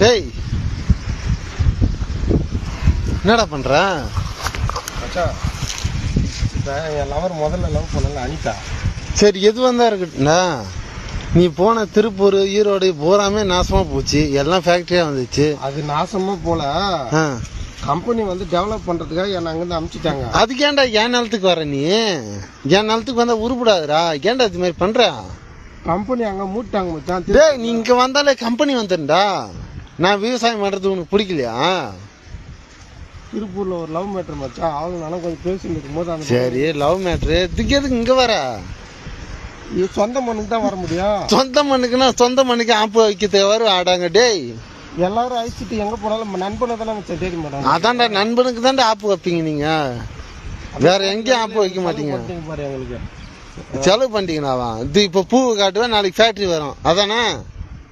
டேய் என்னடா பண்ற? என் லவர் முதல்ல லவ் பண்ணல அனிதா. சரி எது வந்தா இருக்கட்டும்டா. நீ போன திருப்பூர் ஈரோடு பூராமே நாசமா போச்சு, எல்லாம் ஃபேக்டரியா வந்துச்சு. அது நாசமா போல, கம்பெனி வந்து டெவலப் பண்றதுக்காக என்ன அங்கிருந்து அனுப்பிச்சிட்டாங்க. அதுக்கு ஏன்டா என் நிலத்துக்கு வர? நீ என் நிலத்துக்கு வந்தா உருப்படாதுடா. ஏன்டா இது மாதிரி பண்ற? கம்பெனி அங்க மூட்டாங்க மச்சான். டேய் நீ இங்க வந்தாலே கம்பெனி வந்துருண்டா. நான் விவசாயம் பண்றது உனக்கு பிடிக்கலையா? திருப்பூர்ல ஒரு லவ் மேட்டர் மச்சான், அவங்க நானும் கொஞ்சம் பேசிட்டு இருக்கும்போது அந்த சரி லவ் மேட்ரு இதுக்கு எதுக்கு இங்க வர? சொந்த மண்ணுக்கு தான் வர முடியும். சொந்த மண்ணுக்குன்னா சொந்த மண்ணுக்கு ஆப்பு வைக்க தேவை ஆடாங்க. டேய் எல்லாரும் அழிச்சிட்டு எங்க போனாலும் நண்பனை தானே வச்சேன் தேடி மாட்டாங்க. அதான்டா நண்பனுக்கு தான்டா ஆப்பு வைப்பீங்க நீங்க, வேற எங்கேயும் ஆப்பு வைக்க மாட்டீங்க. பாரு எங்களுக்கு செலவு பண்ணிட்டீங்கன்னாவா? இது இப்ப பூ காட்டுவேன், நாளைக்கு ஃபேக்டரி வரும் அதானே?